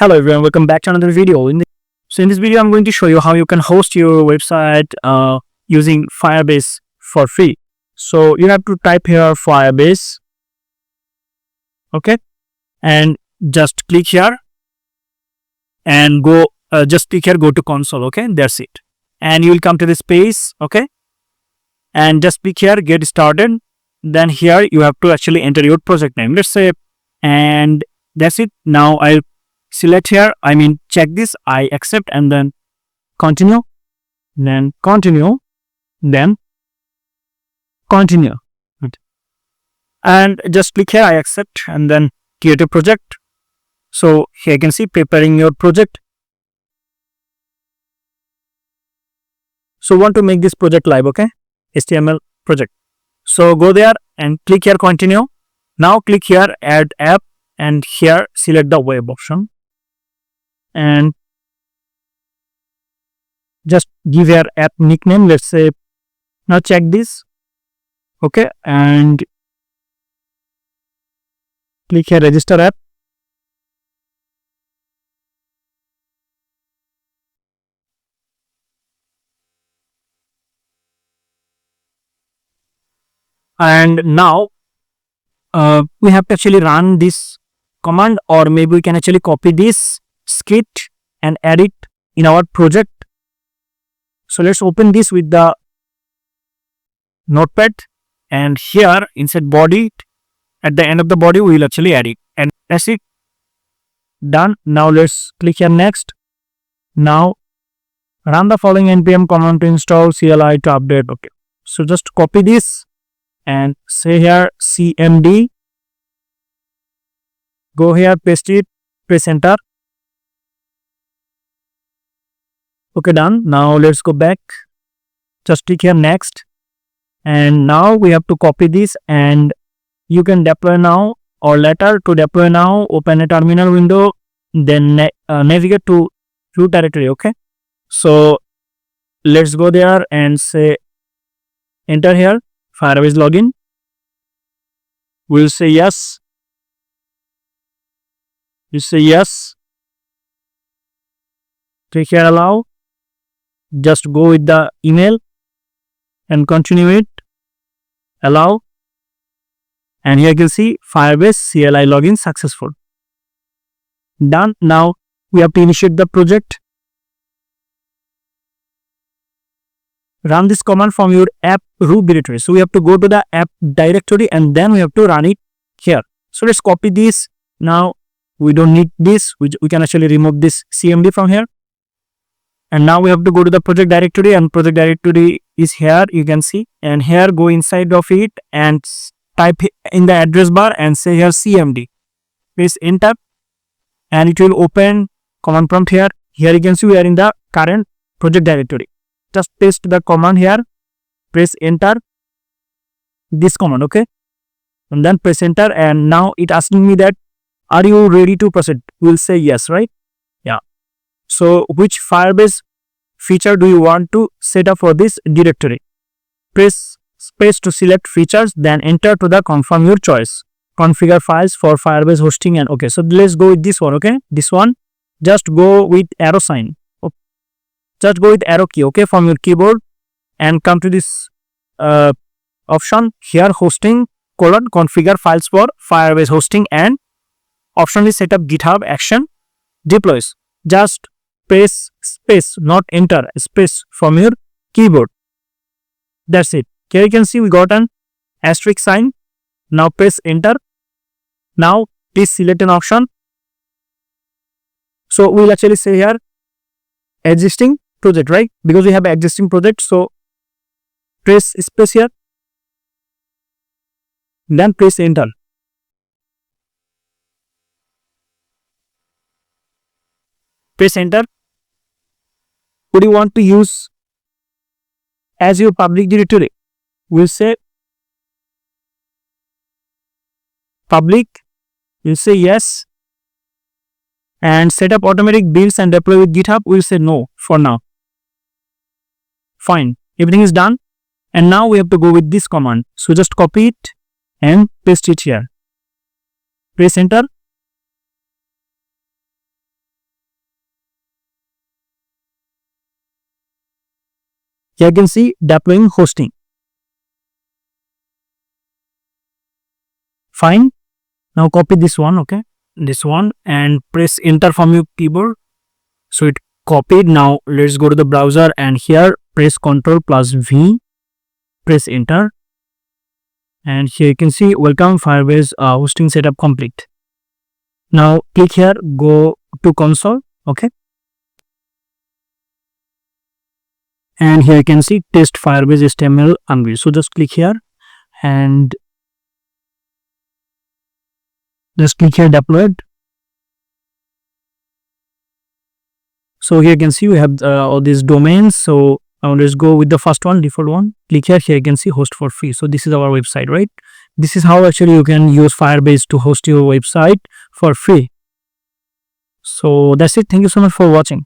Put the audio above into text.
Hello everyone, welcome back to another video. So in this video, I'm going to show you how you can host your website using Firebase for free. So you have to type here Firebase, okay, and just click here and go. Just click here, go to console, okay. That's it, and you will come to this page, okay, and just click here, get started. Then here you have to actually enter your project name. Let's say, and that's it. Now I'll select here, check this, I accept, and then continue, then continue, then continue, and just click here, I accept, and then create a project. So here you can see preparing your project. So want to make this project live, okay, HTML project. So go there and click here, continue. Now click here, add app, and here select the web option. And just give your app nickname. Let's say, now check this, okay, and click here, register app. And now we have to actually run this command, or maybe we can actually copy this script and add it in our project. So let's open this with the notepad, and here inside body, at the end of the body, we will actually add it, and that's it, done. Now let's click here next. Now run the following npm command to install CLI to update, okay. So just copy this and say here cmd, go here, paste it, press enter. Okay, done. Now let's go back, just click here next, and now we have to copy this, and you can deploy now or later. To deploy now, open a terminal window, then navigate to root directory, okay. So let's go there and say enter here Firebase login. We'll say yes, you say yes, click here allow, just go with the email and continue it, allow, and here you can see Firebase CLI login successful, done. Now we have to initiate the project. Run this command from your app root directory. So we have to go to the app directory and then we have to run it here. So let's copy this. Now we don't need this, we can actually remove this cmd from here. And now we have to go to the project directory, and project directory is here, you can see, and here go inside of it and type in the address bar and say here cmd, press enter, and it will open command prompt here. Here you can see we are in the current project directory. Just paste the command here, press enter, this command, okay, and then press enter, and now it asking me that are you ready to proceed. We'll say yes, right? Yeah. So which Firebase feature do you want to set up for this directory? Press space to select features, then enter to the confirm your choice. Configure files for Firebase hosting, and okay. So let's go with this one, okay. This one, just go with arrow sign. Just go with arrow key, okay, from your keyboard, and come to this option here, hosting : configure files for Firebase hosting, and option is set up GitHub action deploys. Just press space, not enter, space from your keyboard. That's it. Here you can see we got an asterisk sign. Now press enter. Now please select an option. So we'll actually say here existing project, right, because we have an existing project. So press space here, then press enter. Press enter. Would you want to use as your public directory? We'll say public, we'll say yes, and set up automatic builds and deploy with GitHub, we'll say no for now. Fine, everything is done, and now we have to go with this command. So just copy it and paste it here. Press enter. Here you can see deploying hosting. Fine. Now copy this one, okay, this one, and press enter from your keyboard. So it copied. Now let's go to the browser and here press Ctrl+V, press enter, and here you can see welcome Firebase hosting setup complete. Now click here, go to console, okay, and here you can see test Firebase HTML unbuild. So just click here and just click here deployed. So here you can see we have all these domains. So let's go with the first one, default one. Click here, here you can see host for free. So this is our website, right? This is how actually you can use Firebase to host your website for free. So that's it. Thank you so much for watching.